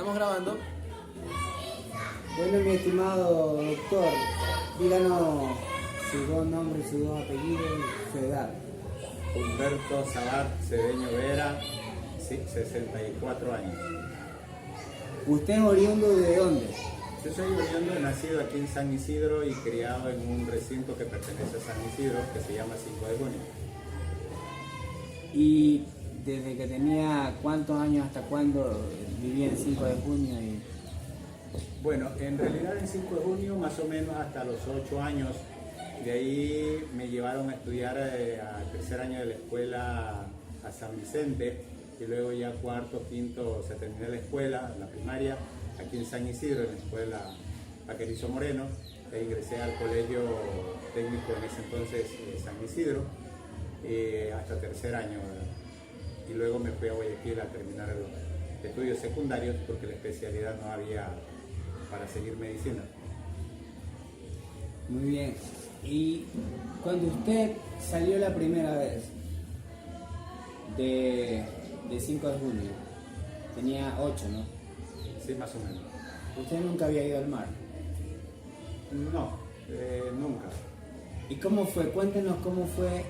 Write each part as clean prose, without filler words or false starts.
Estamos grabando. Bueno, mi estimado doctor, díganos sus dos nombres, sus dos apellidos y su edad. Humberto Sabat Cedeño Vera, 64 años. ¿Usted es oriundo de dónde? Yo soy oriundo, nacido aquí en San Isidro y criado en un recinto que pertenece a San Isidro, que se llama 5 de junio. ¿Y desde que tenía cuántos años hasta cuándo vivía en 5 de junio? Bueno, en realidad en 5 de junio más o menos hasta los 8 años. De ahí me llevaron a estudiar al tercer año de la escuela a San Vicente y luego ya cuarto, quinto se terminé la escuela, la primaria, aquí en San Isidro, en la escuela Paquerizo Moreno. E ingresé al colegio técnico en ese entonces San Isidro hasta tercer año, ¿verdad? Y luego me fui a Guayaquil a terminar los estudios secundarios porque la especialidad no había para seguir medicina. Muy bien. ¿Y cuando usted salió la primera vez de 5 de junio, tenía 8, ¿no? Sí, más o menos. ¿Usted nunca había ido al mar? No, nunca. ¿Y cómo fue? Cuéntenos cómo fue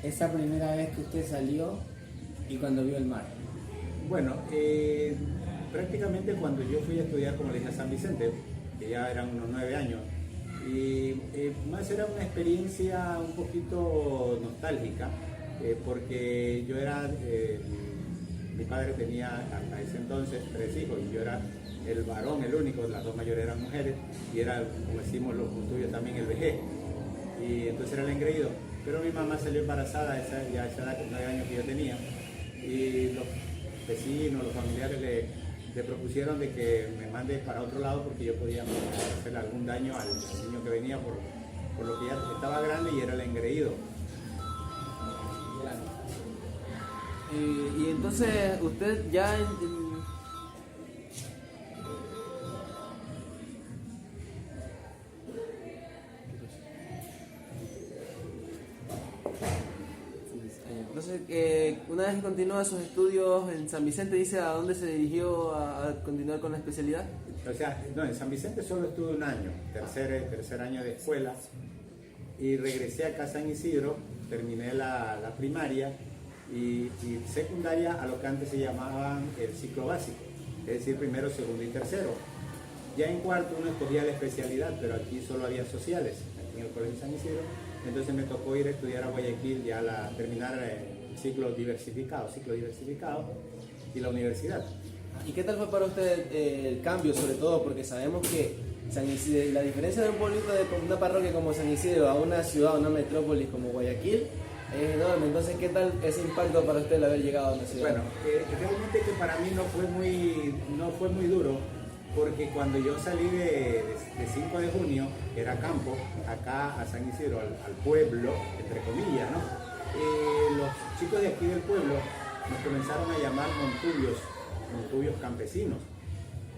esa primera vez que usted salió y cuando vio el mar. Bueno, prácticamente cuando yo fui a estudiar, como le dije, a San Vicente, que ya eran unos 9 años, y más era una experiencia un poquito nostálgica, porque yo era, mi padre tenía hasta ese entonces 3 hijos y yo era el varón, el único, las 2 mayores eran mujeres y era, como decimos los tuyos también, el vejez, y entonces era el engreído. Pero mi mamá salió embarazada a esa edad, 9 años que yo tenía, y los vecinos, los familiares le propusieron de que me mande para otro lado porque yo podía hacerle algún daño al niño que venía por lo que ya estaba grande y era el engreído. Y entonces usted ya una vez que continúa sus estudios en San Vicente, dice a dónde se dirigió a continuar con la especialidad. O sea, no, en San Vicente solo estuve un año, tercer año de escuela, y regresé acá a San Isidro, terminé la primaria y secundaria a lo que antes se llamaban el ciclo básico, es decir, primero, segundo y tercero. Ya en cuarto uno escogía la especialidad, pero aquí solo había sociales, aquí en el Colegio San Isidro, entonces me tocó ir a estudiar a Guayaquil ya terminar ciclo diversificado y la universidad. ¿Y qué tal fue para usted el cambio, sobre todo? Porque sabemos que San Isidro, la diferencia de un pueblito de una parroquia como San Isidro a una ciudad, a una metrópolis como Guayaquil, es enorme. Entonces, ¿qué tal ese impacto para usted el haber llegado a una ciudad? Bueno, realmente que para mí no fue muy duro, porque cuando yo salí de 5 de junio, que era campo, acá a San Isidro, al pueblo, entre comillas, ¿no? Los chicos de aquí del pueblo nos comenzaron a llamar montubios campesinos,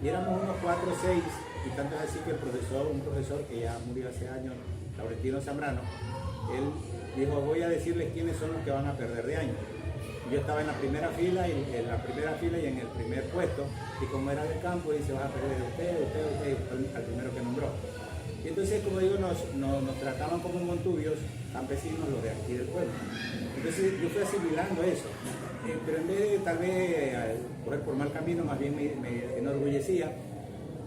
y éramos unos 4 o 6, y tanto es así que un profesor que ya murió hace años, Laurentino Zambrano, él dijo: voy a decirles quiénes son los que van a perder de año. Yo estaba en la primera fila y en el primer puesto, y como era del campo, dice: vas a perder usted, al primero que nombró. Y entonces, como digo, nos trataban como montubios campesinos, los de aquí del pueblo. Entonces yo fui asimilando eso, pero en vez de tal vez correr por mal camino, más bien me enorgullecía,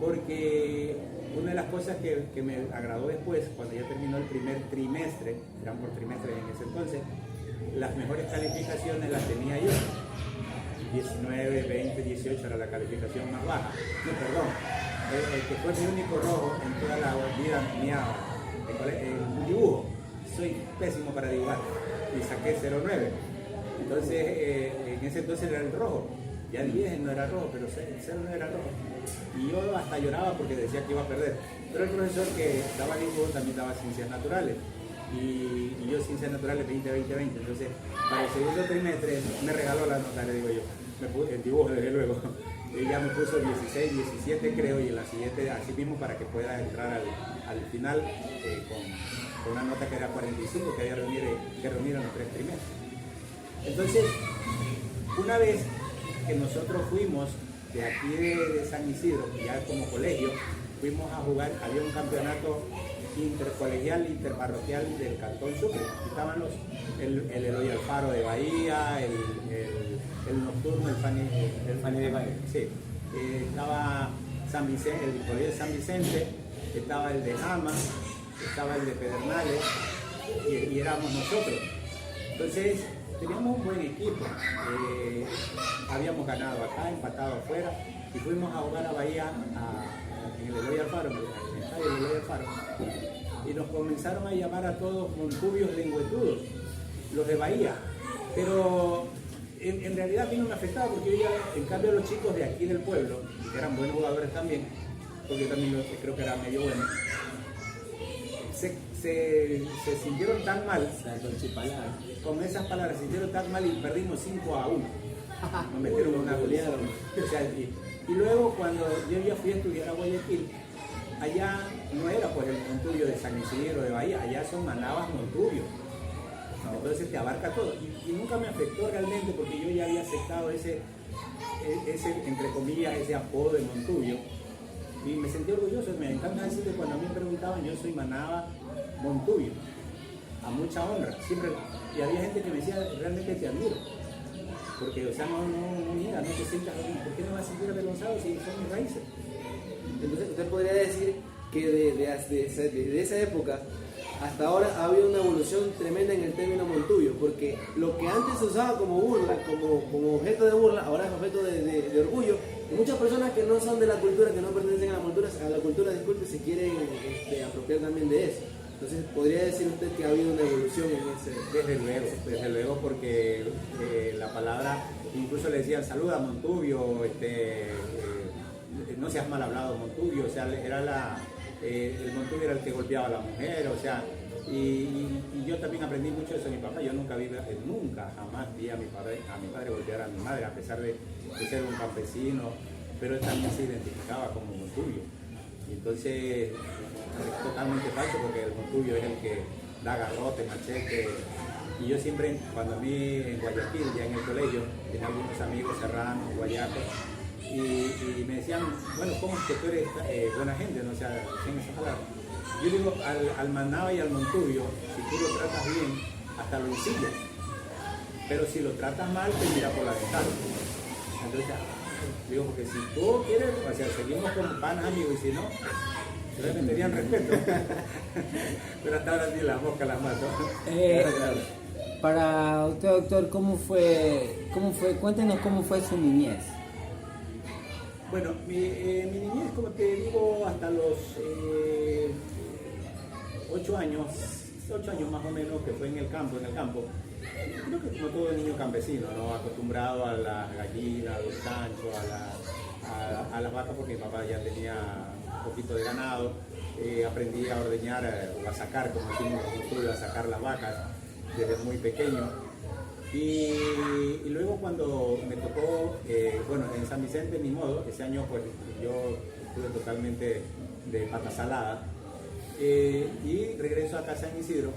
porque una de las cosas que me agradó después, cuando ya terminó el primer trimestre, eran por trimestre en ese entonces, las mejores calificaciones las tenía yo. 19, 20, 18 era la calificación más baja. No, perdón. El que fue mi único rojo en toda la vida mía en dibujo. Soy pésimo para dibujar y saqué 0,9. Entonces, en ese entonces era el rojo. Ya el 10 no era rojo, pero el 0 no era rojo. Y yo hasta lloraba porque decía que iba a perder. Pero el profesor que daba dibujo también daba ciencias naturales. Y yo ciencias naturales 20. Entonces, para el segundo trimestre me regaló la nota, le digo yo. El dibujo, desde luego. Ella me puso 16, 17 creo, y en la siguiente así mismo para que pueda entrar al final con una nota que era 45, que había que reunir en los 3 trimestres. Entonces, una vez que nosotros fuimos de aquí de San Isidro, ya como colegio, fuimos a jugar, había un campeonato intercolegial, interparroquial del Cantón Sucre. Estaban el Eloy Alfaro de Bahía, el Nocturno, el Fanny de Bahía. Sí. Estaba San Vicente, el colegio San Vicente, estaba el de Jama, estaba el de Pedernales y éramos nosotros. Entonces teníamos un buen equipo. Habíamos ganado acá, empatado afuera y fuimos a jugar a Bahía en el Eloy Alfaro, en el estadio del Eloy Alfaro. Y nos comenzaron a llamar a todos montubios lengüetudos, los de Bahía. Pero en realidad a mí no me afectaba porque yo ya, en cambio los chicos de aquí del pueblo, que eran buenos jugadores también, porque yo también creo que era medio bueno, se sintieron tan mal, con esas palabras, se sintieron tan mal y perdimos 5-1. Nos metieron una goleada. O sea, y luego cuando yo ya fui a estudiar a Guayaquil, allá no era pues el Montubio de San Isidro de Bahía, allá son Manabas Montubio. Entonces te abarca todo. Y nunca me afectó realmente porque yo ya había aceptado ese entre comillas, ese apodo de Montubio. Y me sentí orgulloso. Me encanta decir que cuando a mí me preguntaban, yo soy Manaba Montubio. A mucha honra. Siempre. Y había gente que me decía, realmente te admiro. Porque, o sea, no te sientas, ¿por qué no vas a sentir avergonzado si son mis raíces? Entonces, usted podría decir que de esa época hasta ahora ha habido una evolución tremenda en el término Montubio, porque lo que antes se usaba como burla, como objeto de burla, ahora es objeto de orgullo. Y muchas personas que no son de la cultura, que no pertenecen a la cultura, disculpe, se quieren apropiar también de eso. Entonces, ¿podría decir usted que ha habido una evolución en ese? Desde luego, porque la palabra, incluso le decían saluda Montubio, no seas mal hablado Montubio, o sea, era el Montubio era el que golpeaba a la mujer, o sea, y yo también aprendí mucho de eso de mi papá. Yo nunca jamás vi a mi padre golpear a mi madre, a pesar de ser un campesino, pero él también se identificaba como Montubio. Y entonces es totalmente falso porque el Montubio es el que da garrote, machete. Y yo siempre, cuando a mí en Guayaquil, ya en el colegio, tenía algunos amigos serranos, guayacos, y me decían, bueno, ¿cómo es que tú eres buena gente? ¿No? O sea, sin esas palabras. Yo digo, al Manaba y al Montubio, si tú lo tratas bien, hasta lo ensillas. Pero si lo tratas mal, te mira por la ventana. Entonces, digo, porque si tú quieres, o sea, seguimos como panas amigos, y si no, se me tenían respeto. Pero hasta ahora ni las moscas las mato. Para usted, doctor, ¿cómo fue? Cuéntenos cómo fue su niñez. Bueno, mi niñez, como te digo, hasta los 8 años más o menos, que fue en el campo. Creo que como todo niño campesino, ¿no? Acostumbrado a las gallinas, a los chanchos, a las vacas, porque mi papá ya tenía un poquito de ganado. Aprendí a ordeñar o a sacar, como decimos nosotros, a sacar las vacas desde muy pequeño. Y luego cuando me tocó, bueno, en San Vicente, ni modo, ese año pues yo estuve totalmente de pata salada. Y regreso acá a San Isidro.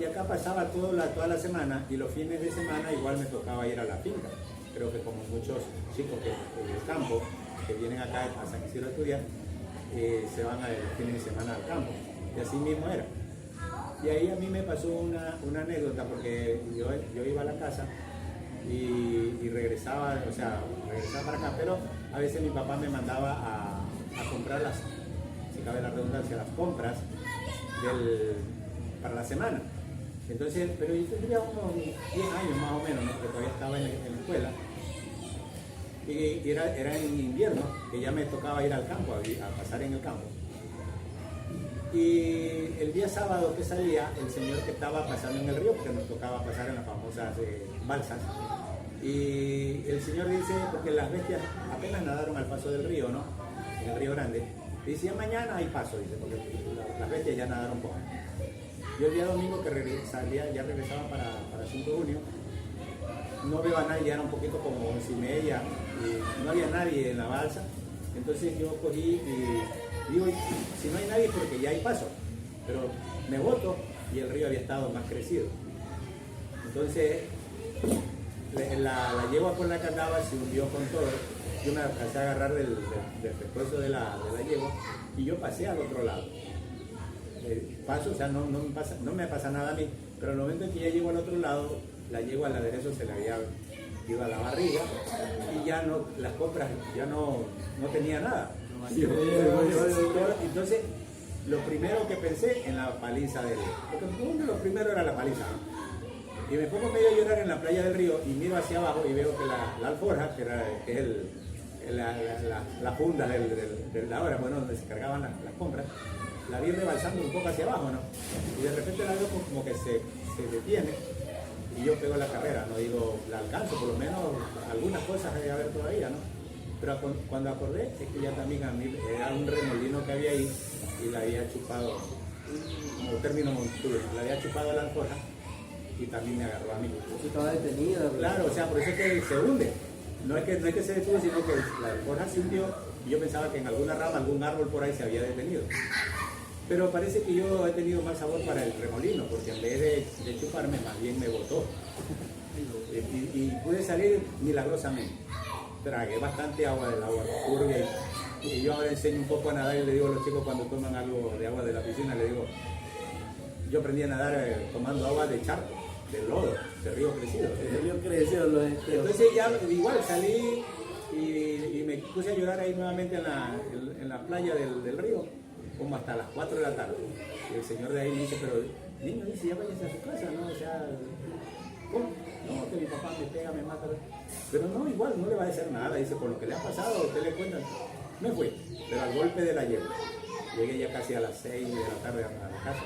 Y acá pasaba toda la semana, y los fines de semana igual me tocaba ir a la finca. Creo que como muchos chicos del campo que vienen acá a San Isidro a estudiar, se van el fin de semana al campo. Y así mismo era. Y ahí a mí me pasó una anécdota, porque yo iba a la casa y regresaba para acá, pero a veces mi papá me mandaba a comprar si cabe la redundancia, las compras para la semana. Entonces, pero yo tenía unos 10 años más o menos, ¿no? Porque todavía estaba en la escuela. Y era en invierno, que ya me tocaba ir al campo, a pasar en el campo. Y el día sábado que salía, el señor que estaba pasando en el río, porque nos tocaba pasar en las famosas balsas, y el señor dice, porque las bestias apenas nadaron al paso del río, ¿no? En el río Grande, decía mañana hay paso, dice, porque las bestias ya nadaron poco. Yo el día domingo que ya regresaba para 5 de junio, no veo a nadie, ya era un poquito como 11:30, y no había nadie en la balsa. Entonces yo cogí y digo, si no hay nadie es porque ya hay paso, pero me boto y el río había estado más crecido. Entonces la yegua por la que andaba se hundió con todo yo me alcancé a agarrar del pescuezo de la yegua y yo pasé al otro lado. Paso, o sea, no me pasa nada a mí, pero al momento en que ya llego al otro lado, la yegua al aderezo se le había ido a la barriga y ya no, las compras ya no tenía nada. Entonces, lo primero que pensé en la paliza del río, porque uno de los primeros era la paliza, ¿no? Y me pongo medio a llorar en la playa del río y miro hacia abajo y veo que la alforja, que es la funda de la hora, bueno, donde se cargaban las compras, la vi rebalsando un poco hacia abajo, ¿no? Y de repente la veo como que se detiene y yo pego la carrera, no digo, la alcanzo, por lo menos algunas cosas hay que haber todavía, ¿no? Pero cuando acordé es que ya también a mí era un remolino que había ahí y la había chupado, como término montuyo, la había chupado la alforja y también me agarró a mí. Estaba detenida. Claro, o sea, por eso es que se hunde. No es que se detuvo, sino que la alforja se hundió y yo pensaba que en alguna rama, algún árbol por ahí se había detenido. Pero parece que yo he tenido más sabor para el remolino, porque en vez de chuparme, más bien me botó. Y pude salir milagrosamente. Tragué bastante agua del agua turbia y yo ahora enseño un poco a nadar y le digo a los chicos cuando toman algo de agua de la piscina, le digo, yo aprendí a nadar tomando agua de charco, de lodo, de río crecido. De río crecido, los esteros. Entonces ya igual salí y me puse a llorar ahí nuevamente en la playa del río, como hasta las 4 de la tarde. Y el señor de ahí me dice, pero niño, dice, ya váyase a su casa, ¿no? O sea, ¿cómo? No, que mi papá me pega, me mata. Pero no, igual, no le va a decir nada. Dice, por lo que le ha pasado, usted le cuenta. Me fui, pero al golpe de la yegua. Llegué ya casi a las 6 de la tarde a la casa.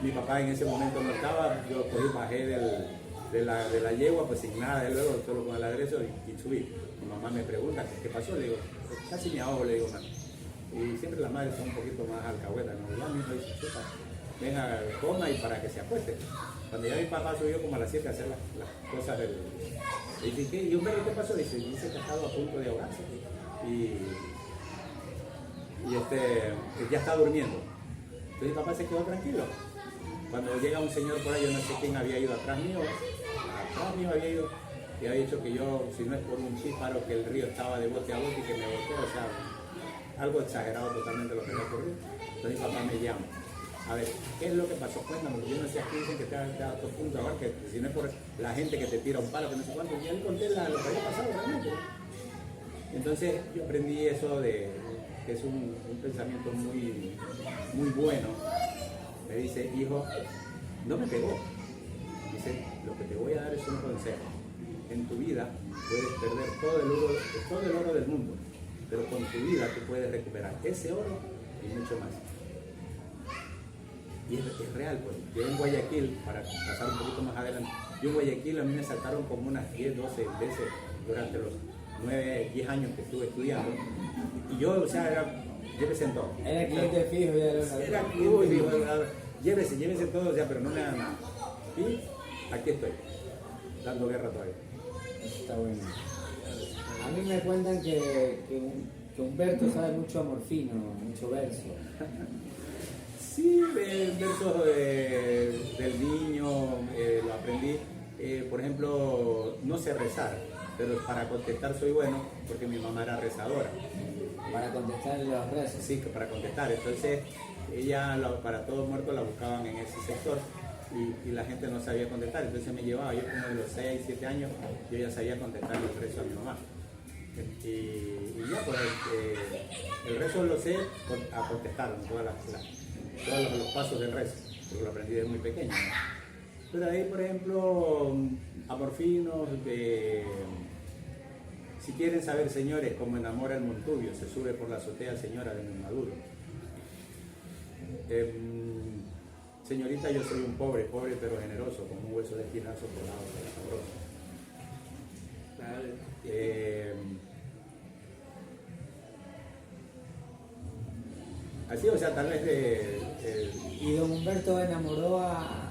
Mi papá en ese momento no estaba, yo bajé de la yegua, pues sin nada, de luego, solo con el aderezo y subí. Mi mamá me pregunta, ¿qué pasó? Le digo, casi me ahogo, le digo, man. Y siempre las madres son un poquito más alcahuetas, ¿no? Ya mismo dice, chupa, venga, coma y para que se acueste. Cuando ya mi papá subió como a las 7 a hacer las cosas del... Y dije, ¿y un perro qué pasó? Dice que ha estado a punto de ahogarse. Y ya está durmiendo. Entonces mi papá se quedó tranquilo. Cuando llega un señor por ahí, yo no sé quién había ido atrás mío había ido y había dicho que yo, si no es por un chíparo, que el río estaba de bote a bote y que me boté, o sea, algo exagerado totalmente lo que me ocurrió. Entonces mi papá me llama. A ver, ¿qué es lo que pasó? Cuéntame, yo no sé, aquí dicen que te ha dado punto a ver, que si no es por la gente que te tira un palo, que no sé cuánto, y él conté lo que había pasado realmente. Entonces yo aprendí eso que es un pensamiento muy, muy bueno. Me dice, hijo, no me pegó. Dice, lo que te voy a dar es un consejo. En tu vida puedes perder todo el oro del mundo, pero con tu vida tú puedes recuperar ese oro y mucho más. Y es real, pues. Yo en Guayaquil, para pasar un poquito más adelante, yo en Guayaquil a mí me saltaron como unas 10, 12 veces durante los 9, 10 años que estuve estudiando. Y yo, o sea, llévese en todo. Era cliente fijo, ya era cliente fijo. Llévese todo, o sea, pero no me hagan nada. Y aquí estoy, dando guerra todavía. Está bueno. A mí me cuentan que Humberto sabe mucho amorfino, mucho verso. Sí, versos del niño, lo aprendí. Por ejemplo, no sé rezar, pero para contestar soy bueno porque mi mamá era rezadora. Para contestar los rezos. Sí, para contestar. Entonces, ella para todos muertos la buscaban en ese sector y la gente no sabía contestar. Entonces me llevaba, yo como de los 6, 7 años, yo ya sabía contestar los rezos a mi mamá. Y ya, pues el rezo lo sé a contestar en todos los pasos del rezo, porque lo aprendí desde muy pequeño, ¿no? Pero ahí, por ejemplo, amorfinos, si quieren saber, señores, cómo enamora el Montubio, se sube por la azotea, señora de mi Maduro. Señorita, yo soy un pobre pero generoso, con un hueso de espinazo colado de sabroso. Así, o sea, tal vez ¿Y don Humberto enamoró a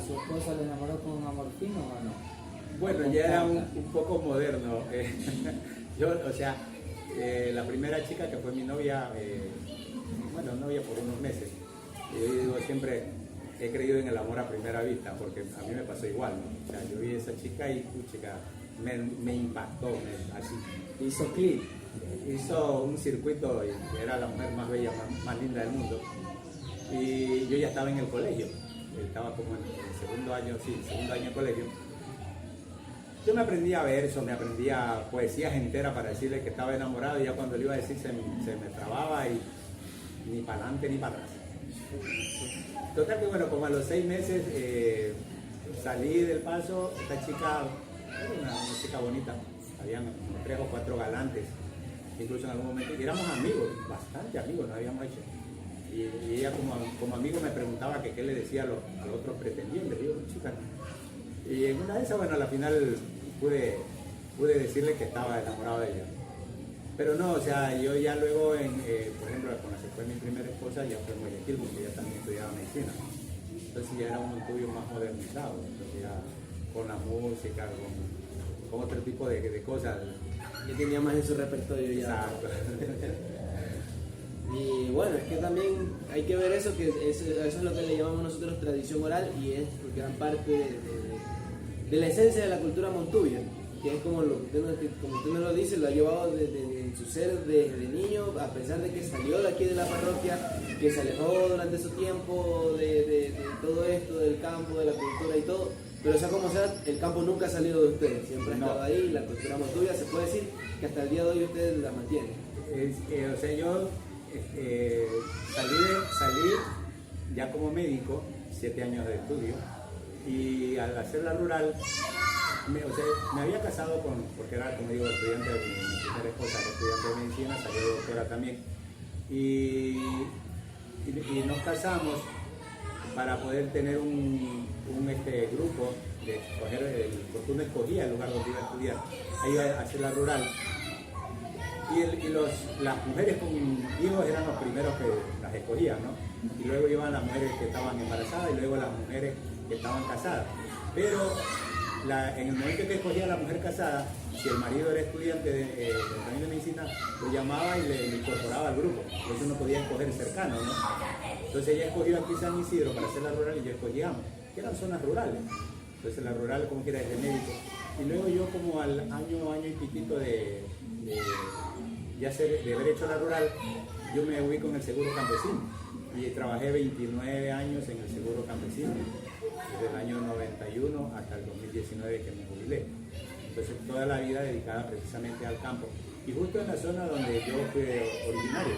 su esposa, le enamoró con un amorfino o no? Bueno, ya era un poco moderno. Yo, o sea, la primera chica que fue mi novia, novia por unos meses. Yo digo, siempre he creído en el amor a primera vista, porque a mí me pasó igual, ¿no? O sea, yo vi a esa chica y, chica, me impactó, así. Hizo clic. Hizo un circuito y era la mujer más bella, más linda del mundo. Y yo ya estaba en el colegio, estaba como en el segundo año de colegio. Yo me aprendía versos, me aprendía poesías enteras para decirle que estaba enamorado, y ya cuando le iba a decir se me trababa y ni para adelante ni para atrás. Total que bueno, como a los 6 meses salí del paso. Esta chica era una chica bonita, habían 3 o 4 galantes, incluso en algún momento, y éramos amigos, bastante amigos, nos habíamos hecho. Y ella como amigo me preguntaba que qué le decía a los otros pretendientes, digo, chica. Y en una de esas, bueno, a la final pude decirle que estaba enamorado de ella. Pero no, o sea, yo ya luego, por ejemplo, cuando se fue mi primera esposa, ya fue en Guayaquil, porque ella también estudiaba medicina. Entonces ya era un estudio más modernizado, entonces ya con la música, con otro tipo de cosas. Ya tenía más en su repertorio ya. Exacto. Y bueno, es que también hay que ver eso, que eso es lo que le llamamos nosotros tradición oral, y es gran parte de la esencia de la cultura montuya, que es como usted nos lo dice, lo ha llevado en su ser desde niño, a pesar de que salió de aquí de la parroquia, que se alejó durante su tiempo de todo esto, del campo, de la cultura y todo, pero sea como sea, el campo nunca ha salido de ustedes, siempre ha estado ahí, la cultura montuya, se puede decir que hasta el día de hoy ustedes la mantienen. O sea, yo salí ya como médico, 7 años de estudio, y al hacer la rural, me había casado porque era, como digo, estudiante de mi primera esposa, era estudiante de medicina, salió doctora también, y nos casamos para poder tener un grupo de escoger, porque uno escogía el lugar donde iba a estudiar, ahí iba a hacer la rural. Y las mujeres con hijos eran los primeros que las escogían, ¿no? Y luego iban las mujeres que estaban embarazadas y luego las mujeres que estaban casadas. Pero en el momento que escogía a la mujer casada, si el marido era estudiante de medicina, lo llamaba y le incorporaba al grupo. Entonces uno podía escoger cercano, ¿no? Entonces ella escogió aquí San Isidro para hacer la rural y yo escogí Amo, que eran zonas rurales. Entonces la rural, como que era desde médico. Y luego yo, como al año y piquito de haber hecho la rural, yo me ubico en el seguro campesino y trabajé 29 años en el seguro campesino, desde el año 91 hasta el 2019 que me jubilé. Entonces toda la vida dedicada precisamente al campo, y justo en la zona donde yo fui originario,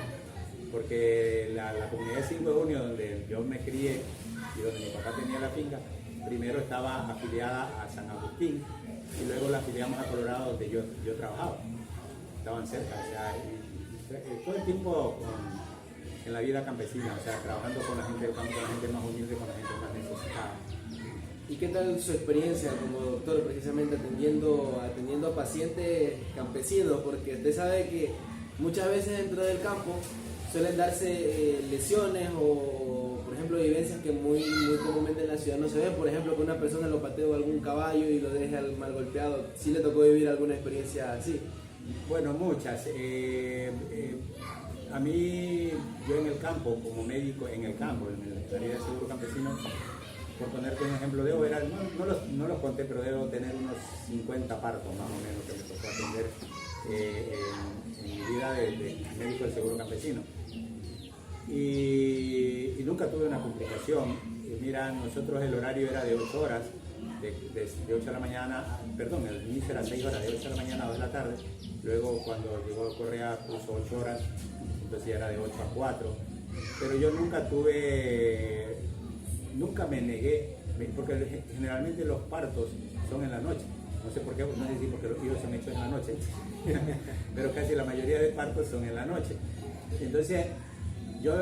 porque la comunidad de 5 de junio, donde yo me crié y donde mi papá tenía la finca, primero estaba afiliada a San Agustín y luego la afiliamos a Colorado, donde yo trabajaba. Estaban cerca, o sea, y todo el tiempo en la vida campesina, o sea, trabajando con la gente del campo, con la gente más humilde, con la gente más necesitada. ¿Y qué tal su experiencia como doctor, precisamente atendiendo a pacientes campesinos? Porque usted sabe que muchas veces dentro del campo suelen darse lesiones o, por ejemplo, vivencias que muy comúnmente en la ciudad no se ven. Por ejemplo, que una persona lo patee algún caballo y lo deje mal golpeado. ¿Sí le tocó vivir alguna experiencia así? Bueno, muchas. A mí, yo en el campo, como médico en el campo, en el área de seguro campesino, por ponerte un ejemplo, no los conté, pero debo tener unos 50 partos más o menos que me tocó atender en mi vida de médico del seguro campesino. Y nunca tuve una complicación. Mira, nosotros el horario era de 8 horas, de 8 de la mañana, perdón, el inicio era 6 horas, de 8 de la mañana a 2 de la tarde. Luego cuando llegó Correa puso 8 horas, entonces ya era de 8 a 4. Pero yo nunca me negué, porque generalmente los partos son en la noche. No sé por qué, no sé si porque los hijos son hechos en la noche, pero casi la mayoría de partos son en la noche. Entonces, yo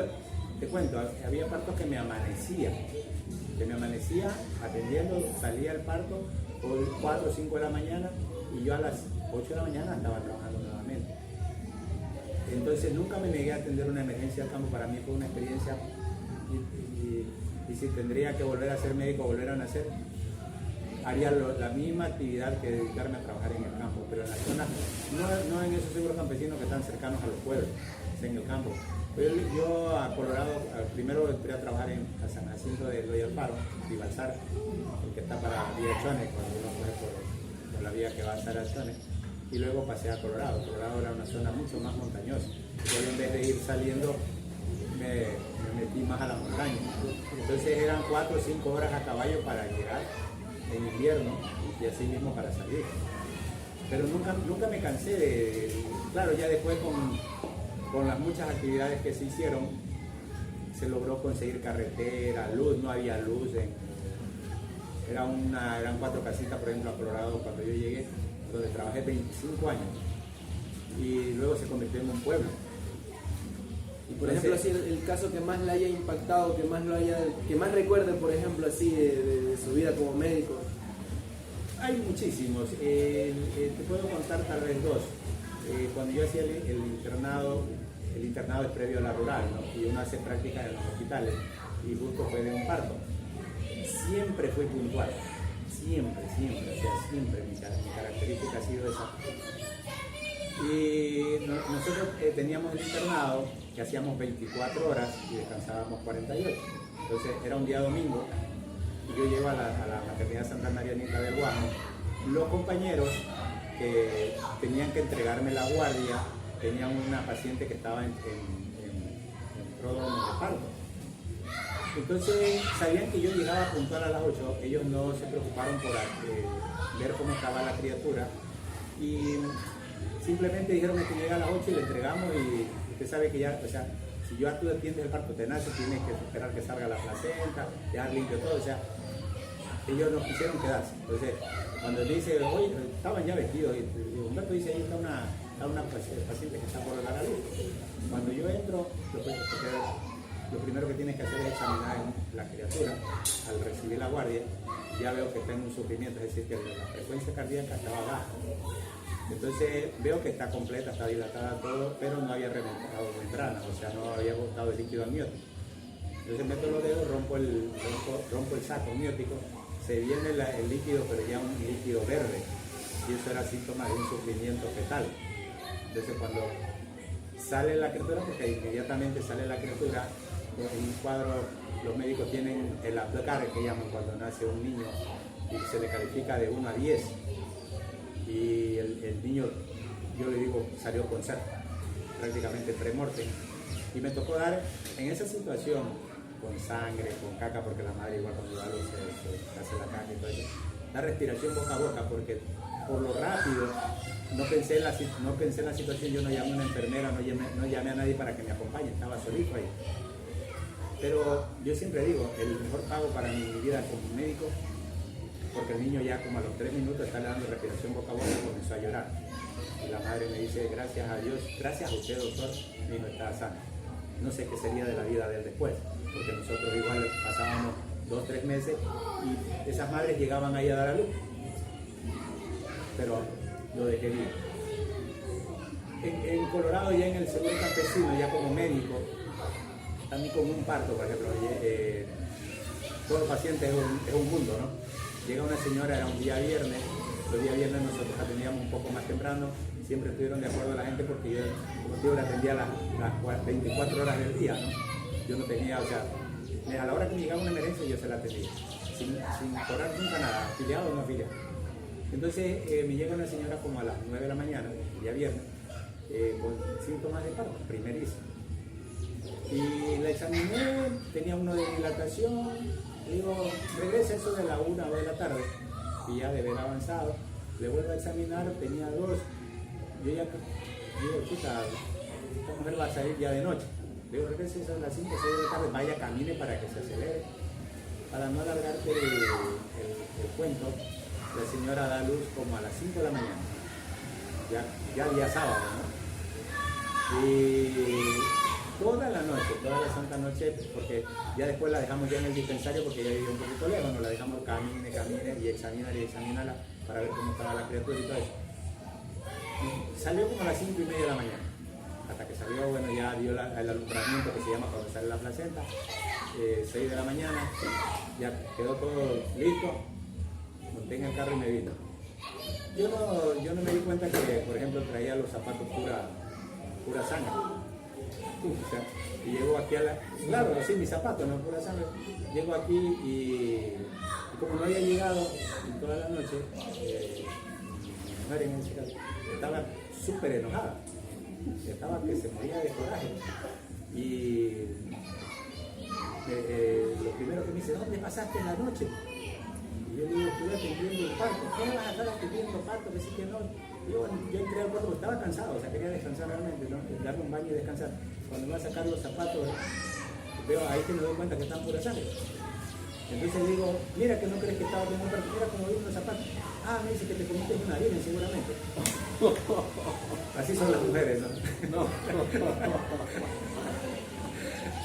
te cuento, había partos que me amanecía atendiendo, salía al parto por 4 o 5 de la mañana y yo a las 8 de la mañana estaba trabajando nuevamente. Entonces nunca me negué a atender una emergencia al campo. Para mí fue una experiencia, y si tendría que volver a ser médico, volver a nacer, haría la misma actividad que dedicarme a trabajar en el campo, pero en la zona, no en esos seguros campesinos que están cercanos a los pueblos, en el campo. Yo a Colorado, primero entré a trabajar a San Jacinto de Loya Alfaro, Ribalsar, que está para Villa Chones, cuando uno fue por la vía que va a Sarachones, y luego pasé a Colorado. Colorado era una zona mucho más montañosa. Yo en vez de ir saliendo me metí más a la montaña. Entonces eran 4 o 5 horas a caballo para llegar en invierno y así mismo para salir. Pero nunca me cansé de... Claro, ya después con las muchas actividades que se hicieron, se logró conseguir carretera, luz, no había luz. Eran 4 casitas, por ejemplo, a Colorado cuando yo llegué, donde trabajé 25 años. Y luego se convirtió en un pueblo. Y por ejemplo, así el caso que más le haya impactado, que más recuerde, por ejemplo, así de su vida como médico. Hay muchísimos. Te puedo contar tal vez 2. Cuando yo hacía el internado es previo a la rural, ¿no? Y uno hace prácticas en los hospitales y justo fue de un parto. Siempre fui puntual, siempre, o sea, siempre mi característica ha sido esa. Y nosotros teníamos el internado que hacíamos 24 horas y descansábamos 48. Entonces era un día domingo y yo llego a la maternidad Santa Marianita del Guamo. Los compañeros que tenían que entregarme la guardia tenían una paciente que estaba en pródromo de parto. Entonces sabían que yo llegaba puntual a las 8, ellos no se preocuparon por ver cómo estaba la criatura y simplemente dijeron que llega a las 8 y le entregamos y usted sabe que ya, o sea, si yo tú atiendes el parto te nace, tienes que esperar que salga la placenta, dejar limpio todo, o sea, ellos no quisieron quedarse. Entonces, cuando dice, oye, estaban ya vestidos y Humberto dice, ahí está una paciente que está por dar a luz. Cuando yo entro, lo primero que tienes que hacer es examinar la criatura. Al recibir la guardia, ya veo que está en un sufrimiento, es decir, que la frecuencia cardíaca estaba baja. Entonces veo que está completa, está dilatada todo, pero no había reventado membrana, o sea, no había botado el líquido amniótico. Entonces meto los dedos, rompo el saco amniótico, se viene el líquido, pero ya un líquido verde, y eso era síntoma de un sufrimiento fetal. Entonces cuando sale la criatura, porque inmediatamente sale la criatura, en un cuadro los médicos tienen el abdocar, que llaman cuando nace un niño, y se le califica de 1 a 10. Y el niño, yo le digo, salió con ser, prácticamente premorte. Y me tocó dar, en esa situación, con sangre, con caca, porque la madre igual cuando da luz se hace la caca y todo eso, la respiración boca a boca, porque por lo rápido, no pensé en la situación, yo no llamé a una enfermera, no llamé a nadie para que me acompañe, estaba solito ahí. Pero yo siempre digo, el mejor pago para mi vida como médico, porque el niño ya como a los 3 minutos está dando respiración boca a boca y comenzó a llorar. Y la madre me dice, gracias a Dios, gracias a usted doctor, mi hijo está sano. No sé qué sería de la vida de él después, porque nosotros igual pasábamos 2 o 3 meses y esas madres llegaban ahí a dar a luz. Pero lo dejé bien. En Colorado ya en el seguro campesino, ya como médico, también con un parto, por ejemplo, todos los pacientes es un mundo, ¿no? Llega una señora, era un día viernes, los días viernes nosotros atendíamos un poco más temprano, siempre estuvieron de acuerdo la gente porque yo, como digo, la atendía las 24 horas del día, ¿no? Yo no tenía, o sea, a la hora que me llegaba una emergencia yo se la atendía, sin cobrar nunca nada, afiliado o no afiliado. Entonces me llega una señora como a las 9 de la mañana, el día viernes, con síntomas de parto, primerísimo. Y la examiné, tenía uno de dilatación, digo, regresa eso de la 1 o 2 de la tarde, y ya de haber avanzado, le vuelvo a examinar, tenía 2, yo ya digo, chica, esta mujer va a salir ya de noche, le digo, regresa eso a las 5 o 6 de la tarde, vaya, camine para que se acelere, para no alargarte el cuento, la señora da luz como a las 5 de la mañana, ya día sábado, ¿no? Y toda la santa noche, porque ya después la dejamos ya en el dispensario porque ya vivía un poquito lejos, nos la dejamos camine y examinarla para ver cómo estaba la criatura y todo eso. Y salió como a las 5:30 de la mañana, hasta que salió, bueno, ya dio el alumbramiento que se llama cuando sale la placenta, 6 de la mañana, ya quedó todo listo, monté en el carro y me vino. Yo no me di cuenta que, por ejemplo, traía los zapatos pura sangre. O sea, y llego aquí claro, sí, mis zapatos, no pura sangre. Llego aquí y como no había llegado en toda la noche, mujer en ese caso, estaba súper enojada, estaba que se moría de coraje. Y lo primero que me dice, ¿dónde pasaste la noche? Y yo le digo, estuve atendiendo el parto. ¿Qué vas a estar atendiendo parto? Que sí que no. Yo entré al cuarto porque estaba cansado, o sea, quería descansar realmente, ¿no? Darme un baño y descansar. Cuando me va a sacar los zapatos, veo ahí que me doy cuenta que están pura sangre. Entonces le digo, mira que no crees que estaba teniendo parto, mira cómo vienen los zapatos. Ah, me dice que te comiste una virgen seguramente. Así son las mujeres, ¿no?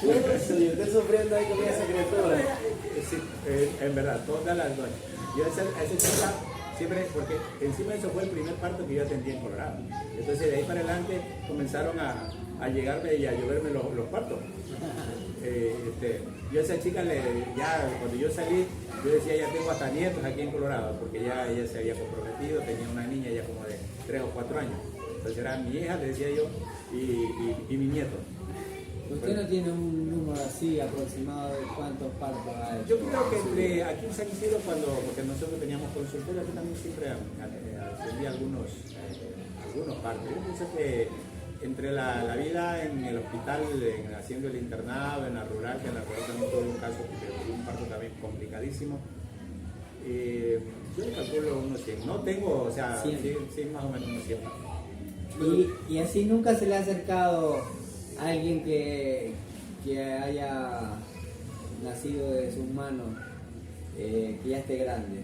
Yo estoy sufriendo ahí con esa criatura. Sí, en verdad, todas las noches. Yo a esa chica siempre, porque encima de eso fue el primer parto que yo atendí en Colorado. Entonces de ahí para adelante comenzaron a llegarme y a lloverme los partos. Yo a esa chica, ya cuando yo salí, yo decía, ya tengo hasta nietos aquí en Colorado, porque ya ella se había comprometido, tenía una niña ya como de 3 o 4 años. Entonces era mi hija, le decía yo, y mi nieto. ¿Usted no tiene un número así aproximado de cuántos partos hay? Yo creo que aquí en San Isidro, porque nosotros teníamos consultorio, aquí también siempre atendía algunos partos. Yo pienso que entre la vida en el hospital, haciendo el internado, en la rural, que en la rural también tuve un caso, tuve un parto también complicadísimo, yo le calculo unos 100. No tengo, o sea, sí, más o menos unos 100 partos. Y así nunca se le ha acercado a alguien que haya nacido de sus manos, que ya esté grande.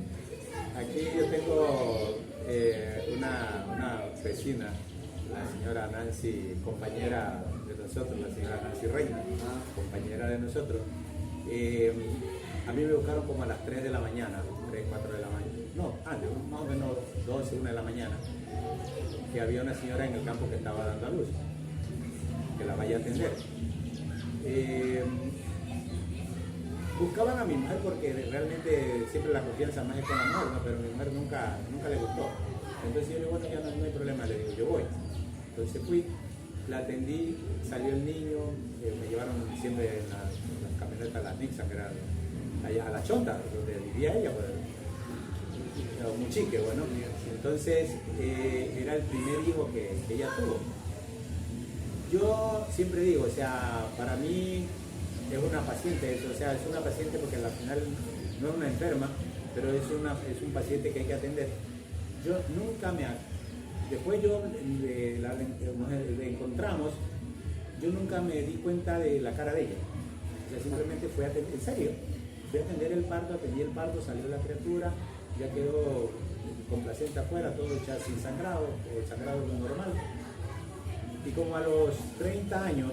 Aquí yo tengo una vecina, la señora Nancy, compañera de nosotros, la señora Nancy Reina, compañera de nosotros. A mí me buscaron como a las 3 de la mañana, 3, 4 de la mañana, no, antes, más o menos 12, 1 de la mañana, que había una señora en el campo que estaba dando a luz, que la vaya a atender. Buscaban a mi mujer porque realmente siempre la confianza más es con la mujer, ¿no? Pero a mi mujer nunca le gustó. Entonces yo le digo, bueno, ya no hay problema, le digo, yo voy. Entonces fui, la atendí, salió el niño, me llevaron siempre en las camionetas, las Nixon, que eran allá a La Chonta, donde vivía ella, pues, era un chique, bueno. Entonces era el primer hijo que ella tuvo. Yo siempre digo, o sea, para mí es una paciente, o sea, es una paciente porque al final no es una enferma, pero es un paciente que hay que atender. Yo nunca después le encontramos, yo nunca me di cuenta de la cara de ella. O sea, simplemente fui a atender, en serio, fui a atender el parto, atendí el parto, salió la criatura, ya quedó con placenta afuera, todo ya sin sangrado, el sangrado normal. Y como a los 30 años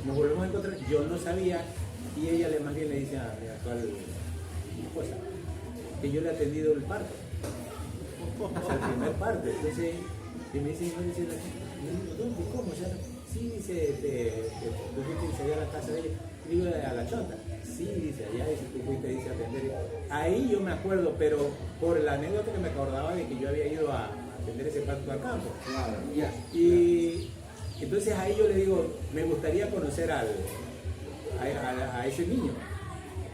nos volvemos a encontrar, yo no sabía, y ella más bien le dice a mi actual esposa que yo le he atendido el parto, o sea, el primer parto. Entonces, y me dice, ¿dónde? ¿Cómo? O sea, sí, dice, tú fuiste allá a la casa de ella, digo, a La Chonta. Sí, dice, allá, dice, tú fuiste, dice, a atender. Ahí yo me acuerdo, pero por la anécdota que me acordaba de que yo había ido a atender ese parto al campo. Claro. Y entonces ahí yo le digo, me gustaría conocer a ese niño.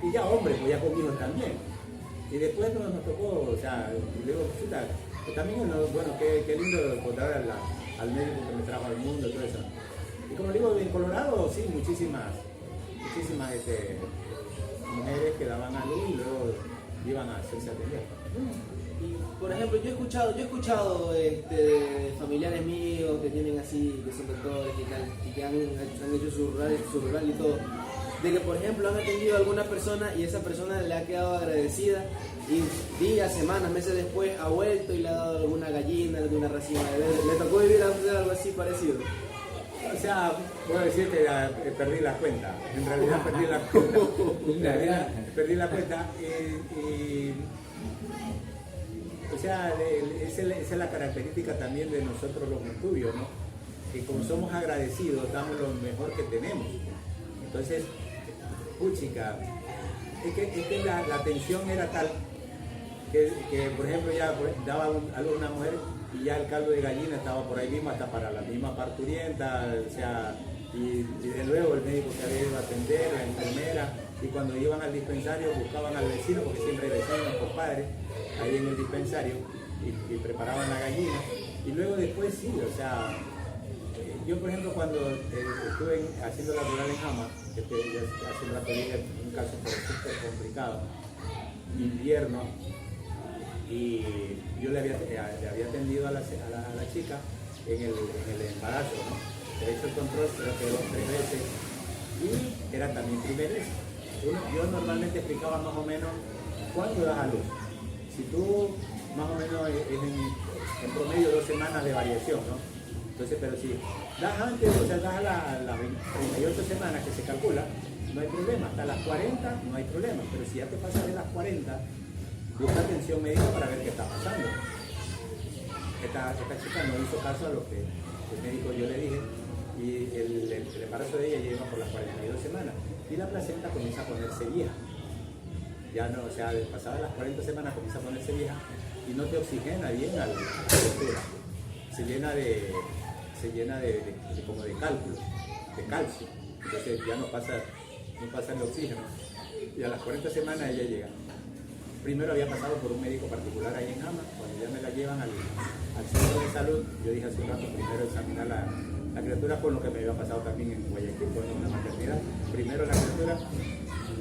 Y ya hombre, pues ya con hijos también. Y después nos tocó, o sea, le digo, chuta, también, bueno, qué lindo encontrar al médico que me trajo al mundo y todo eso. Y como digo, en Colorado, sí, muchísimas mujeres que daban a luz y luego iban a hacerse atender. Y, por ejemplo, yo he escuchado de familiares míos que tienen así, que son doctores y que han hecho su rural y todo, de que, por ejemplo, han atendido a alguna persona y esa persona le ha quedado agradecida y días, semanas, meses después ha vuelto y le ha dado alguna gallina, alguna racima de bebé. ¿Le tocó vivir algo así parecido? O sea, puedo decir que perdí la cuenta. En realidad perdí la cuenta. En realidad perdí la cuenta. O sea, esa es la característica también de nosotros los montubios, ¿no? Que como somos agradecidos, damos lo mejor que tenemos. Entonces, puchica, es que la atención era tal que, por ejemplo, ya daba algo a una mujer y ya el caldo de gallina estaba por ahí mismo, hasta para la misma parturienta, o sea, y de luego el médico que había ido a atender, la enfermera, y cuando iban al dispensario buscaban al vecino, porque siempre hay vecinos, compadres, ahí en el dispensario, y preparaban la gallina. Y luego después sí, o sea, yo por ejemplo cuando estuve haciendo la rural en Jama, que ya hace un rato dije un caso súper complicado, invierno, y yo le había atendido a la chica en el embarazo, ¿no? Le he hecho el control creo que 2 o 3 veces y era también primeres. Yo normalmente explicaba más o menos cuándo das a luz. Si tú más o menos es en promedio 2 semanas de variación, ¿no? Entonces, pero si das antes, o sea, das a las 38 semanas que se calcula, no hay problema. Hasta las 40 no hay problema, pero si ya te pasas de las 40, busca atención médica para ver qué está pasando. Esta chica no hizo caso a lo que el médico yo le dije y el embarazo de ella llega por las 42 semanas y la placenta comienza a ponerse vieja. Ya no, o sea, pasadas las 40 semanas comienza a ponerse vieja y no te oxigena bien a la estructura. Se llena como de cálculo, de calcio. Entonces ya no pasa el oxígeno. Y a las 40 semanas ella llega. Primero había pasado por un médico particular ahí en Jama. Cuando ya me la llevan al centro de salud, yo dije hace un rato, primero examinar la criatura, con lo que me había pasado también en Guayaquil, en la maternidad. Primero la criatura,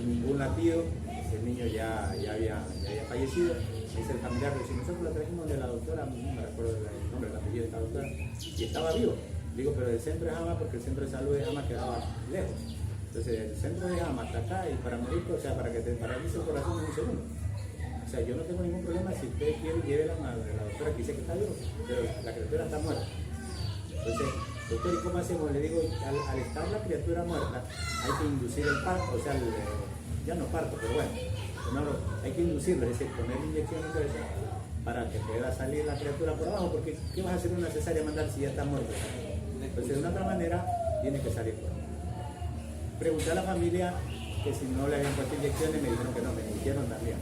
ningún latido, el niño ya había fallecido. Me dice el familiar, si nosotros la trajimos de la doctora, no me recuerdo el nombre, el apellido de esta doctora, y estaba vivo. Digo, pero el centro de Jama, porque el centro de salud de Jama quedaba lejos. Entonces, el centro de Jama hasta acá, y para morir, o sea, para que te paralice el corazón en un segundo. O sea, yo no tengo ningún problema, si ustedes quieren, llévenla a la doctora que dice que está vivo, pero la criatura está muerta. Entonces, doctor, ¿y cómo hacemos? Le digo, al estar la criatura muerta, hay que inducir el parto, o sea, ya no parto, pero bueno, hay que inducirlo, es decir, poner inyecciones de eso para que pueda salir la criatura por abajo, porque ¿qué vas a hacer una cesárea mandar si ya está muerta? Entonces, de una otra manera, tiene que salir por abajo. Pregunté a la familia que si no le habían puesto inyecciones, me dijeron que no, me dijeron también.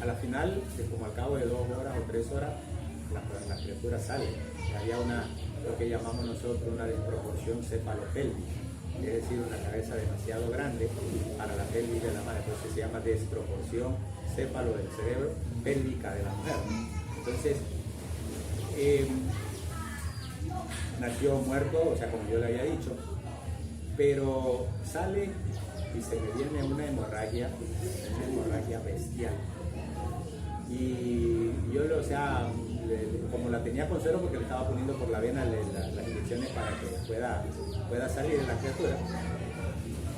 A la final, como al cabo de 2 horas o 3 horas, la criatura sale. Había lo que llamamos nosotros una desproporción cefalopélvica, es decir, una cabeza demasiado grande para la pelvis de la madre, entonces se llama desproporción céfalo del cerebro pélvica de la mujer. Entonces, nació muerto, o sea, como yo le había dicho, pero sale y se me viene una hemorragia bestial. Y yo, o sea, como la tenía con suero porque le estaba poniendo por la vena las inyecciones para que pueda salir de la criatura,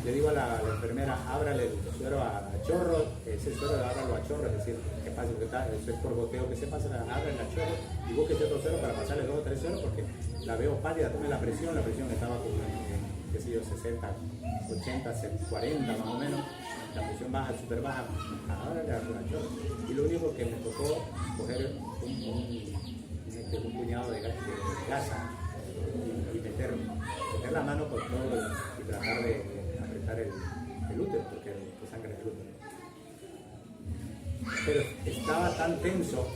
le digo a la enfermera, ábrale el suero a chorro, ese suero ábralo a chorro, es decir, que pase, porque eso es por goteo que se pasa, ábrale a chorro y búsquese otro suero para pasarle 2 o 3 sueros porque la veo pálida, tome la presión estaba como qué sé yo, 60, 80, 40 más o menos. La presión baja, súper baja, ahora le agarro la chorro. Y lo único que me tocó coger un puñado de gasa y meter la mano por todo y tratar de apretar el útero, porque sangre el útero. Pero estaba tan tenso,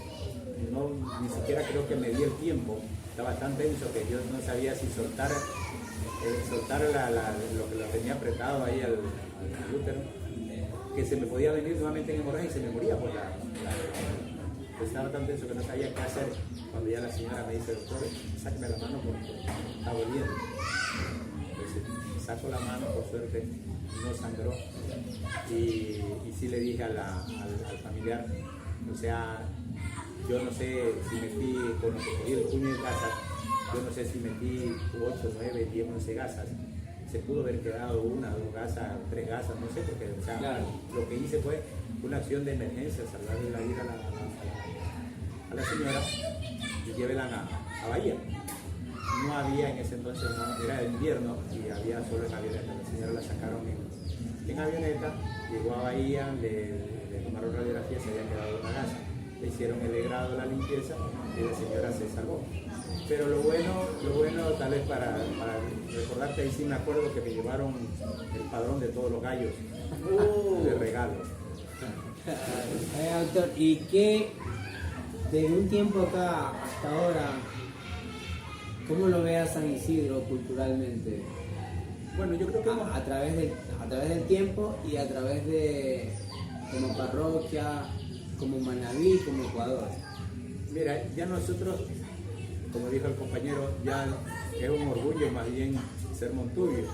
ni siquiera creo que me di el tiempo, estaba tan tenso que yo no sabía si soltar lo que lo tenía apretado ahí al útero, que se me podía venir nuevamente en hemorragia y se me moría por estaba tan tenso que no sabía qué hacer. Cuando ya la señora me dice, doctor, sáqueme la mano porque está doliendo. Entonces saco la mano, por suerte no sangró y sí le dije al familiar, o sea, yo no sé si metí, con lo que cogí el puño de gasas, yo no sé si metí 8, 9, 10, 11 gasas. Se pudo haber quedado 1, 2 gasas, 3 gasas, no sé, porque o sea, claro, lo que hice fue una acción de emergencia, salvarle la vida a la señora y llévela a Bahía. No había en ese entonces, era invierno y había solo en avioneta. La señora la sacaron en avioneta, llegó a Bahía, le tomaron radiografía, se había quedado una gasa, le hicieron el legrado, la limpieza y la señora se salvó. Pero lo bueno tal vez para recordarte, ahí sí me acuerdo que me llevaron el padrón de todos los gallos de regalo. Doctor, ¿y qué de un tiempo acá hasta ahora, cómo lo ve a San Isidro culturalmente? Bueno, yo creo que a través del tiempo y a través de como parroquia, como Manabí, como Ecuador? Mira, ya nosotros, como dijo el compañero, ya es un orgullo más bien ser Montubio.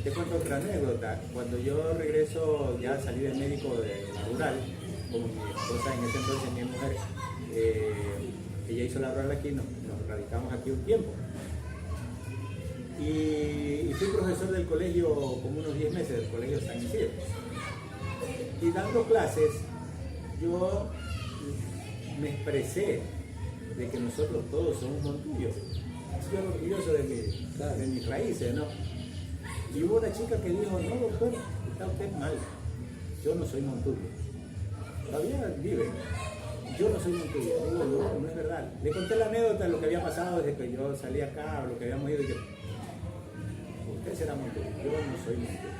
Te cuento otra anécdota. Cuando yo regreso, ya salí del médico de la rural, con mi esposa en ese entonces, mi mujer, ella hizo la rural aquí, nos radicamos aquí un tiempo. Y fui profesor del colegio como unos 10 meses, del colegio San Isidro. Y dando clases, yo me expresé de que nosotros todos somos montubios. Estoy orgulloso de mis raíces, ¿no? Y hubo una chica que dijo, no doctor, está usted mal, yo no soy montubio. Todavía vive, yo no soy montubio. Digo, no es verdad. Le conté la anécdota de lo que había pasado desde que yo salí acá, lo que habíamos ido, y que usted será montubio, yo no soy montubio.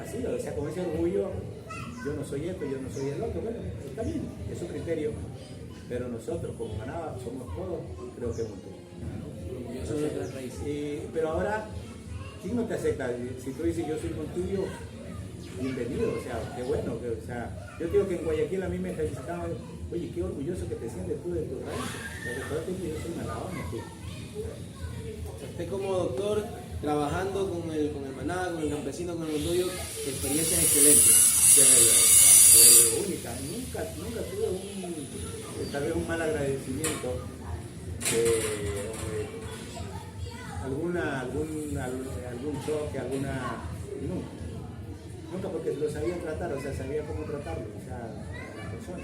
Así, o sea, con ese orgullo, yo no soy esto, yo no soy el otro. Bueno, está bien, es su criterio, pero nosotros como Manaba somos todos, creo que montubio. Yo soy de otras raíces. Pero ahora, ¿quién no te acepta? Si tú dices yo soy montubio, bienvenido, o sea, qué bueno. O sea, yo digo que en Guayaquil a mí me felicitaban, oye, qué orgulloso que te sientes tú de tu raíz. Recuerda que yo soy malabaño, tú. Usted como doctor, trabajando con el manada, con el campesino, con el montubio, experiencias excelentes. Única. Nunca tuve tal vez un mal agradecimiento. Algún choque, nunca, porque lo sabía tratar, o sea, sabía cómo tratarlo, o sea, a la persona.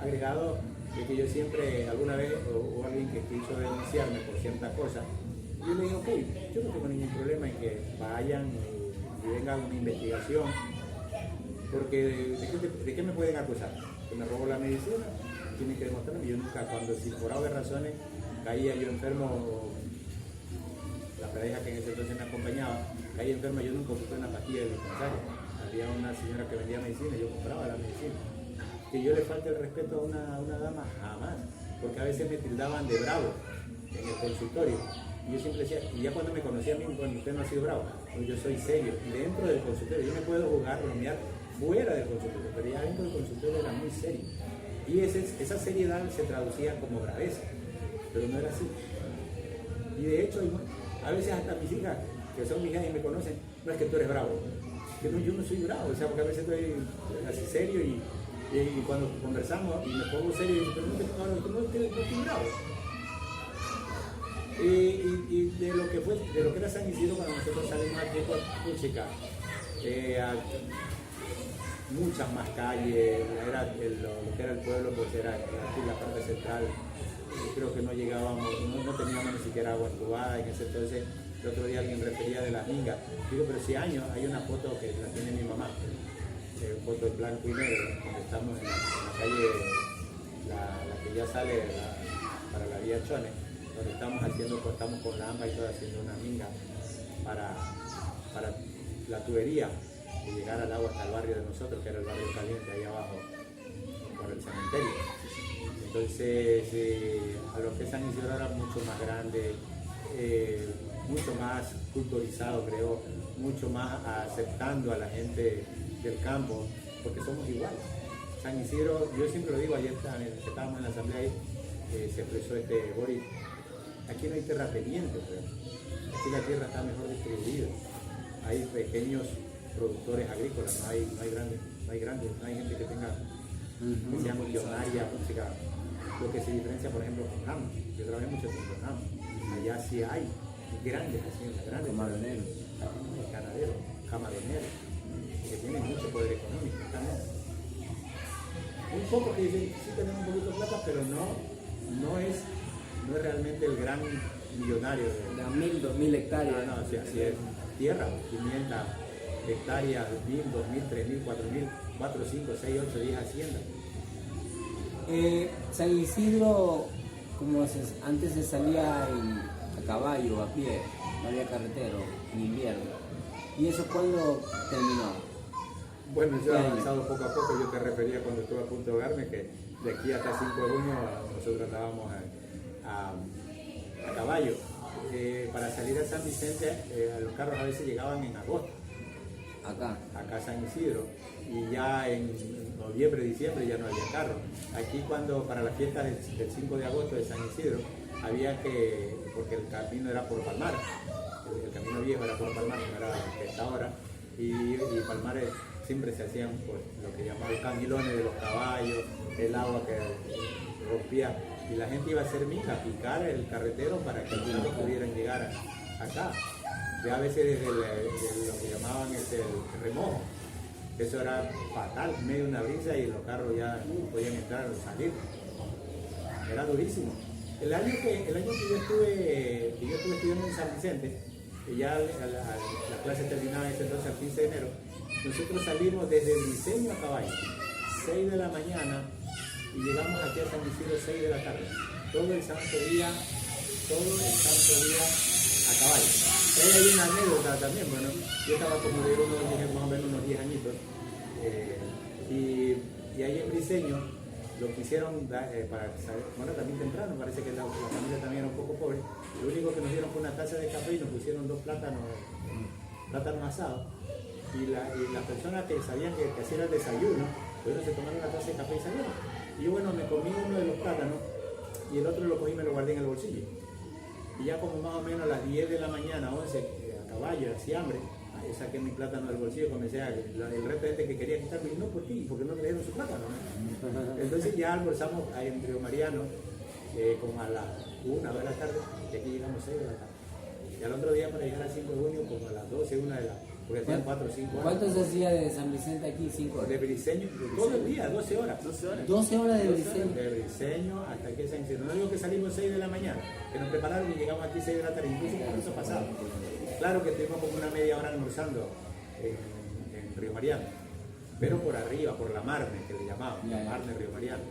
Agregado de que yo siempre, alguna vez, o alguien que quiso denunciarme por cierta cosa, yo le dije, ok, yo no tengo ningún problema en que vayan y vengan una investigación, porque ¿de qué me pueden acusar? Que me robo la medicina, tienen que demostrarme. Yo nunca, si por obvias razones caía yo enfermo, la pareja que en ese entonces me acompañaba, caía enferma, yo nunca ocupé una pastilla de dispensario. Había una señora que vendía medicina, yo compraba la medicina. Que yo le falte el respeto a una dama, jamás, porque a veces me tildaban de bravo en el consultorio. Y yo siempre decía, y ya cuando me conocía a mí, bueno, usted no ha sido bravo, pues yo soy serio. Y dentro del consultorio, yo me puedo jugar, bromear fuera del consultorio, pero ya dentro del consultorio era muy serio. Y esa seriedad se traducía como braveza, pero no era así. Y de hecho, a veces hasta mis hijas, que son mis hijas y me conocen, no es que tú eres bravo, que no, yo no soy bravo, o sea, porque a veces estoy así serio y cuando conversamos y me pongo serio y digo, pero no estoy bravo. Y de lo que era San Isidro, cuando nosotros salimos aquí por Puchica, muchas más calles, lo que era el pueblo, pues era aquí la parte central. Creo que no llegábamos, no teníamos ni siquiera agua entubada en ese entonces. El otro día alguien refería de las mingas. Digo, pero si años, hay una foto que la tiene mi mamá, foto en blanco y negro, donde estamos en la calle, la que ya sale para la vía Chone, donde estamos con la AMBA y todo haciendo una minga para la tubería y llegar al agua hasta el barrio de nosotros, que era el barrio caliente ahí abajo, por el cementerio. Entonces, a lo que es San Isidro era mucho más grande, mucho más culturizado, creo, mucho más aceptando a la gente del campo, porque somos iguales. San Isidro, yo siempre lo digo, ayer estábamos en la asamblea ahí, se expresó Boris, aquí no hay terratenientes, aquí la tierra está mejor distribuida, hay pequeños productores agrícolas, no hay gente que tenga, que sea millonaria, música. Lo que se diferencia, por ejemplo, con Ramos. Yo trabajé mucho tiempo en Ramos. Allá sí hay grandes haciendas, grandes ganaderos, camaroneros, que tienen mucho poder económico también. Un poco que dicen, sí tenemos un poquito de plata, pero no es realmente el gran millonario. De 1.000, 2.000 hectáreas. No, sí, así es. Tierra, 500 hectáreas, 1.000, 2.000, 3.000, 4.000, 4, 5, 6, 8, 10 haciendas. San Isidro, antes se salía a caballo, a pie, no había carretero en invierno. ¿Y eso cuándo terminó? Bueno, yo he avanzado poco a poco. Yo te refería cuando estuve a punto de ahogarme que de aquí hasta 5 de junio nosotros andábamos a caballo. Para salir a San Vicente, los carros a veces llegaban en agosto. Acá. acá a San Isidro, y ya en noviembre, diciembre ya no había carro. Aquí cuando para la fiesta del 5 de agosto de San Isidro, había que, porque el camino era por Palmar, el camino viejo era por Palmar, no era esta hora, y Palmar siempre se hacían pues, lo que llamaban cangilones de los caballos, el agua que rompía, y la gente iba a hacer mica, a picar el carretero para que los carros pudieran llegar acá. Ya a veces desde lo que llamaban el remojo, eso era fatal, medio de una brisa y los carros ya no podían entrar o salir. Era durísimo. El año que yo estuve estudiando en San Vicente, y ya la clase terminaba entonces el 15 de enero, nosotros salimos desde el diseño a caballo, 6 de la mañana, y llegamos aquí a San Isidro 6 de la tarde. Todo el santo día a caballo. Hay una anécdota también, bueno, yo estaba como de más o menos unos 10 añitos, y ahí en Briseño lo quisieron para saber, bueno, también temprano, parece que la familia también era un poco pobre, lo único que nos dieron fue una taza de café y nos pusieron 2 plátanos asados, y las personas que sabían que hacían el desayuno, pues se tomaron una taza de café y salieron. Y yo, bueno, me comí uno de los plátanos y el otro lo cogí y me lo guardé en el bolsillo. Y ya como más o menos a las 10 de la mañana, 11, a caballo, hacía hambre, yo saqué mi plátano del bolsillo y comencé el resto de gente que quería quitarme, y no por ti, porque no trajeron su plátano, ¿no? Entonces ya almorzamos ahí en Río Mariano, como a las 1 de la tarde, y aquí llegamos 6 de la tarde. Y al otro día para llegar al 5 de junio, como a las 12, 1 de la tarde. Porque hacían 4 o 5 horas. ¿Cuánto se hacía de San Vicente aquí? 5 horas. De Briseño, todo el día, 12 horas. 12 horas de Briseño. De Briseño hasta aquí en San Isidro. No digo que salimos 6 de la mañana, que nos prepararon y llegamos aquí 6 de la tarde, incluso por eso pasado. Claro que estuvimos como una media hora almorzando en Río Mariano, pero por arriba, por la Marne, que le llamaban, la Marne Río Mariano.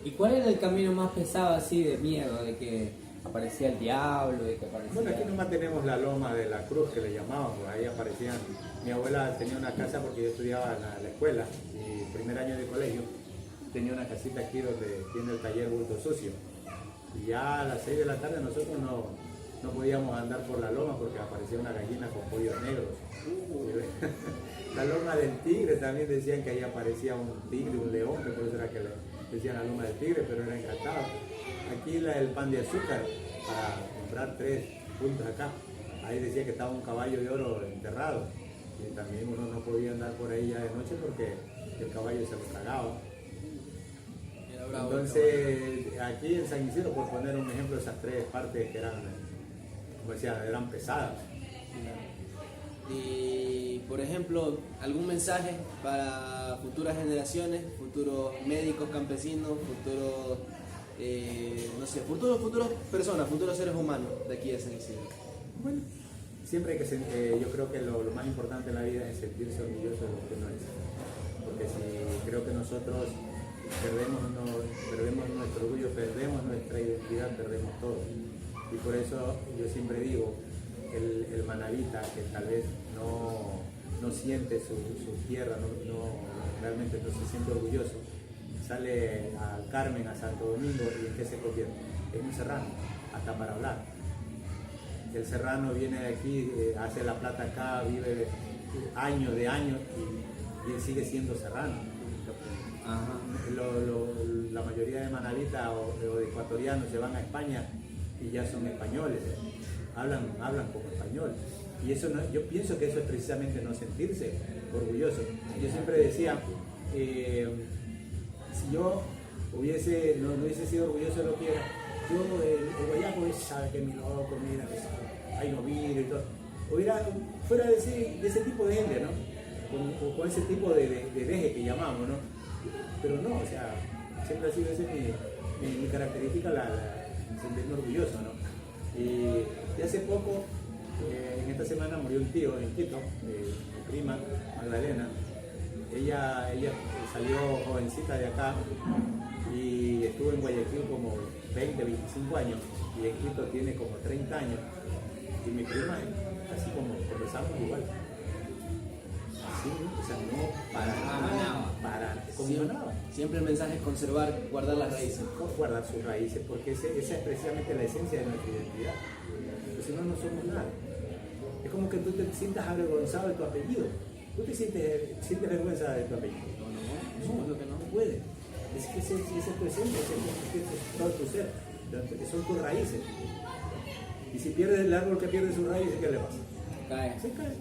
¿Y cuál era el camino más pesado así de miedo, de que aparecía el diablo, de que aparecía... Bueno, aquí nomás tenemos la loma de la Cruz, que le llamaban, pues ahí aparecían. Mi abuela tenía una casa porque yo estudiaba en la escuela, y primer año de colegio, tenía una casita aquí donde tiene el taller Bulto Sucio. Y ya a las 6 de la tarde nosotros no podíamos andar por la loma porque aparecía una gallina con pollos negros. La loma del tigre también decían que ahí aparecía un tigre, un león, que por eso era que le decían la loma del tigre, pero era encantado. Aquí el pan de azúcar, para comprar 3 puntos acá, ahí decía que estaba un caballo de oro enterrado, y también uno no podía andar por ahí ya de noche porque el caballo se lo tragaba. Entonces aquí en San Isidro, por poner un ejemplo, esas 3 partes que eran, como decía, eran pesadas. Y por ejemplo, algún mensaje para futuras generaciones, futuros médicos campesinos, futuros no sé, futuros personas, futuros seres humanos de aquí de San Isidro. Bueno, siempre hay que yo creo que lo más importante en la vida es sentirse orgulloso de lo que uno es. Porque si creo que nosotros perdemos nuestro orgullo, perdemos nuestra identidad, perdemos todo. Y por eso yo siempre digo, el manabita que tal vez no siente su tierra, realmente no se siente orgulloso, sale al Carmen, a Santo Domingo, y ¿en qué se convierte? En un serrano, hasta para hablar. El serrano viene de aquí, hace la plata acá, vive años de años y él sigue siendo serrano. Ajá. La mayoría de manabitas o de ecuatorianos se van a España y ya son españoles, hablan como español. Y eso yo pienso que eso es precisamente no sentirse orgulloso. Yo siempre decía, si yo no hubiese sido orgulloso de lo que era, yo el guayaco sabe que mi loco, mira, hay novillo y todo. Fuera de ese tipo de gente, ¿no? Con ese tipo de deje que llamamos, ¿no? Pero no, o sea, siempre ha sido esa mi característica, sentirme orgulloso, ¿no? Y hace poco, en esta semana murió un tío en Quito, mi prima, Magdalena. Ella salió jovencita de acá y estuvo en Guayaquil como 20, 25 años, y en Quito tiene como 30 años. Y mi prima, así como conversamos igual. Así, o sea, no para Siempre el mensaje es conservar, guardar las raíces. Guardar sus raíces, porque esa es precisamente la esencia de nuestra identidad. Porque si no, no somos nada. Es como que tú te sientas avergonzado de tu apellido. ¿Tú te sientes vergüenza de tu apellido? No, lo que no puede. Es que ese es tu esencia, ese es todo tu ser, que son tus raíces. Y si pierdes el árbol que pierde sus raíces, ¿qué le pasa? Cae. Se cae.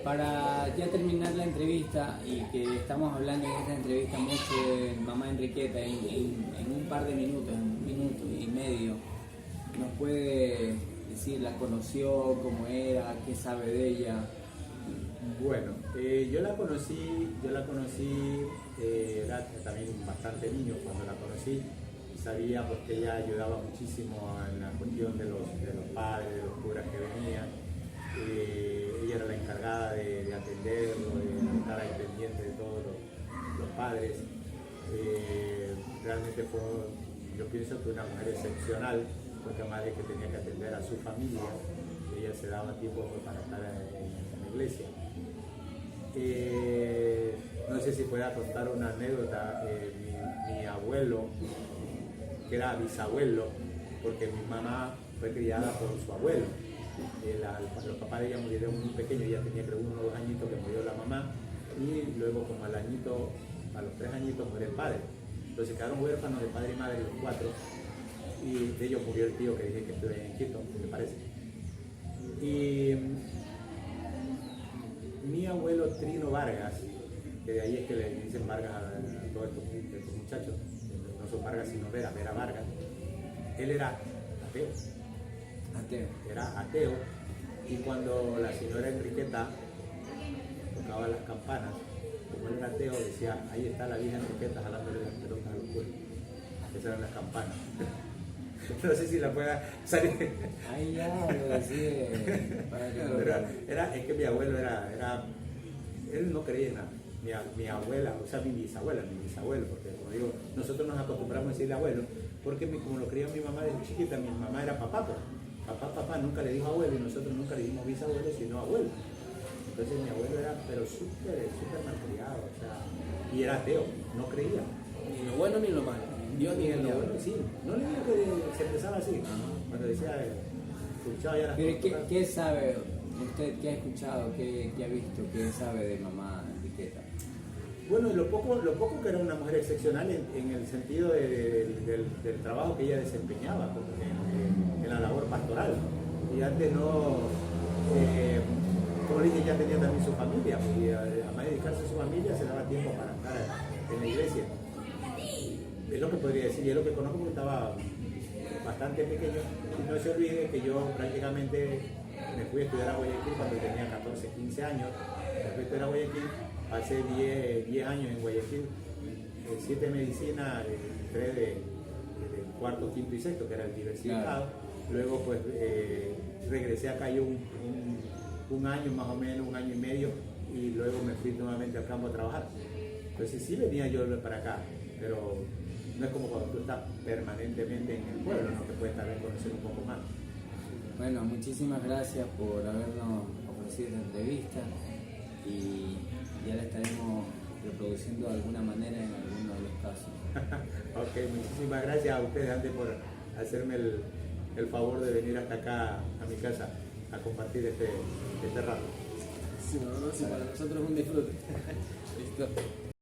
Para ya terminar la entrevista, y que estamos hablando en esta entrevista mucho de mamá Enriqueta, en un par de minutos, en un minuto y medio, ¿nos puede decir, la conoció, cómo era, qué sabe de ella? Bueno, yo la conocí, era también bastante niño cuando la conocí, y sabía porque ella ayudaba muchísimo en la cuestión de los padres, de los curas que venían. Ella era la encargada de atenderlo, de estar ahí pendiente de todos los padres. Realmente yo pienso que una mujer excepcional, porque madre que tenía que atender a su familia, ella se daba tiempo para estar en la iglesia. No sé si pueda contar una anécdota. Mi abuelo, que era bisabuelo, porque mi mamá fue criada por su abuelo. Los papás de ella murieron muy pequeños, ella tenía creo 1 o 2 añitos que murió la mamá, y luego como a los 3 añitos murió el padre. Entonces quedaron huérfanos de padre y madre los 4, y de ellos murió el tío que dije que estuve en Quito, me parece. Y mi abuelo Trino Vargas, que de ahí es que le dicen Vargas a todos estos muchachos, no son Vargas sino Vera Vargas, él era ateo. Era ateo, y cuando la señora Enriqueta tocaba las campanas, como él era ateo, decía, ahí está la vieja Enriqueta jalándole las pelotas a los cuerpos. Esas eran las campanas. No sé si la pueda salir. Ahí ya lo decía. Es que mi abuelo él no creía en nada. Mi abuela, o sea, mi bisabuelo, porque como digo, nosotros nos acostumbramos a decirle abuelo, porque como lo creía mi mamá desde chiquita, mi mamá era papá, pues. Papá nunca le dijo abuelo, y nosotros nunca le dijimos bisabuelo, sino abuelo. Entonces mi abuelo era, pero súper malcriado, o sea, y era ateo, no creía. Ni lo bueno ni lo malo. Dios ni el diablo. Sí, no le digo que se empezaba así, cuando decía, escuchaba ya las Pero cosas. ¿qué sabe usted? ¿Qué ha escuchado? ¿Qué ha visto? ¿Qué sabe de mamá Enriqueta? Bueno, lo poco que era una mujer excepcional en el sentido del trabajo que ella desempeñaba en la labor pastoral. Y antes no, como le dije, ya tenía también su familia, y además de dedicarse a su familia se daba tiempo para estar en la iglesia. Es lo que podría decir, y es lo que conozco porque estaba bastante pequeño. Y no se olvide que yo prácticamente me fui a estudiar a Guayaquil cuando tenía 14, 15 años. Me fui a estudiar a Guayaquil, pasé 10 años en Guayaquil, 7 de medicina, 3 de cuarto, quinto y sexto, que era el diversificado. Claro. Luego pues regresé acá yo un año más o menos, 1 año y medio, y luego me fui nuevamente al campo a trabajar. Entonces sí venía yo para acá, pero no es como cuando tú estás permanentemente en el pueblo, ¿no? Que puedes tal vez conocer un poco más. Bueno, muchísimas gracias por habernos ofrecido esta entrevista, y ya la estaremos reproduciendo de alguna manera en alguno de los casos. Ok, muchísimas gracias a ustedes antes por hacerme el favor de venir hasta acá a mi casa a compartir este rato. Sí, para nosotros es un disfrute. Listo.